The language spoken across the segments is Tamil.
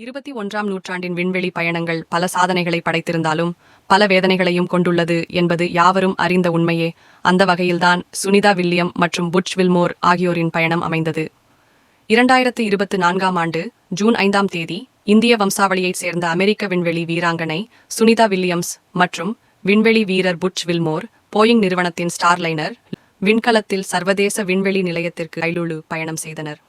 21ஆம் நூற்றாண்டின் விண்வெளி பயணங்கள் பல சாதனைகளை படைத்திருந்தாலும் பல வேதனைகளையும் கொண்டுள்ளது என்பது யாவரும் அறிந்த உண்மையே. அந்த வகையில்தான் சுனிதா வில்லியம் மற்றும் புட்ச் வில்மோர் ஆகியோரின் பயணம் அமைந்தது. 2024ஆம் ஆண்டு ஜூன் 5ஆம் தேதி இந்திய வம்சாவளியைச் சேர்ந்த அமெரிக்க விண்வெளி வீராங்கனை சுனிதா வில்லியம்ஸ் மற்றும் விண்வெளி வீரர் புட்ச் வில்மோர் போயிங் நிறுவனத்தின் ஸ்டார்லைனர் விண்கலத்தில் சர்வதேச விண்வெளி நிலையத்திற்கு கைலுழு பயணம் செய்தனர்.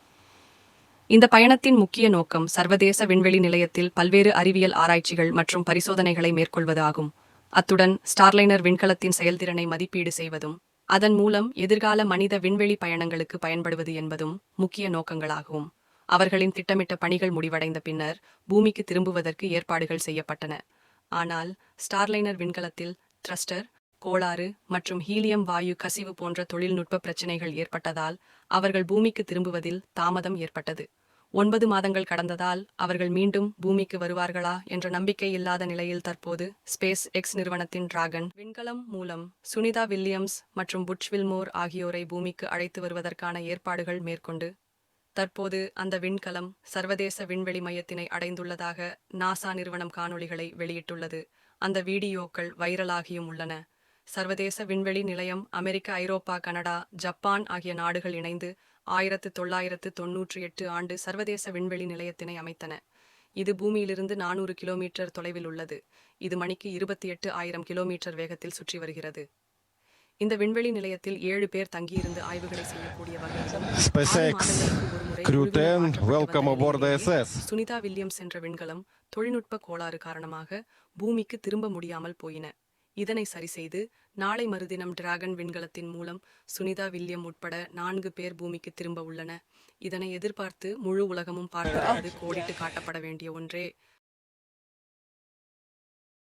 இந்த பயணத்தின் முக்கிய நோக்கம் சர்வதேச விண்வெளி நிலையத்தில் பல்வேறு அறிவியல் ஆராய்ச்சிகள் மற்றும் பரிசோதனைகளை மேற்கொள்வது ஆகும். அத்துடன் ஸ்டார்லைனர் விண்கலத்தின் செயல்திறனை மதிப்பீடு செய்வதும் அதன் மூலம் எதிர்கால மனித விண்வெளி பயணங்களுக்கு பயன்படுவது என்பதும் முக்கிய நோக்கங்களாகும். அவர்களின் திட்டமிட்ட பணிகள் முடிவடைந்த பின்னர் பூமிக்கு திரும்புவதற்கு ஏற்பாடுகள் செய்யப்பட்டன. ஆனால் ஸ்டார்லைனர் விண்கலத்தில் த்ரஸ்டர் கோளாறு மற்றும் ஹீலியம் வாயு கசிவு போன்ற தொழில்நுட்ப பிரச்சினைகள் ஏற்பட்டதால் அவர்கள் பூமிக்கு திரும்புவதில் தாமதம் ஏற்பட்டது. 9 மாதங்கள் கடந்ததால் அவர்கள் மீண்டும் பூமிக்கு வருவார்களா என்ற நம்பிக்கை இல்லாத நிலையில் தற்போது ஸ்பேஸ் எக்ஸ் நிறுவனத்தின் டிராகன் விண்கலம் மூலம் சுனிதா வில்லியம்ஸ் மற்றும் புட்ச் வில்மோர் ஆகியோரை பூமிக்கு அழைத்து வருவதற்கான ஏற்பாடுகள் மேற்கொண்டு தற்போது அந்த விண்கலம் சர்வதேச விண்வெளி மையத்தினை அடைந்துள்ளதாக நாசா நிறுவனம் காணொளிகளை வெளியிட்டுள்ளது. அந்த வீடியோக்கள் வைரலாகியும் உள்ளன. சர்வதேச விண்வெளி நிலையம் அமெரிக்க, ஐரோப்பா, கனடா, ஜப்பான் ஆகிய நாடுகள் இணைந்து 1998 ஆண்டு சர்வதேச விண்வெளி நிலையத்தினை அமைத்தன. இது பூமியிலிருந்து 400 கிலோமீட்டர் தொலைவில் உள்ளது. இது மணிக்கு 28,000 கிலோமீட்டர் வேகத்தில் சுற்றி வருகிறது. இந்த விண்வெளி நிலையத்தில் 7 பேர் தங்கியிருந்து ஆய்வுகளை செய்யக்கூடிய வகையிலும் சுனிதா வில்லியம்ஸ் என்ற விண்கலம் தொழில்நுட்ப கோளாறு காரணமாக பூமிக்கு திரும்ப முடியாமல் போயின. இதனை சரிசெய்து நாளை மறுதினம் டிராகன் விண்கலத்தின் மூலம் சுனிதா வில்லியம் உட்பட 4 பேர் பூமிக்கு திரும்ப உள்ளன. இதனை எதிர்பார்த்து முழு உலகமும் பார்த்து அது கோடிட்டு காட்டப்பட வேண்டிய ஒன்றே.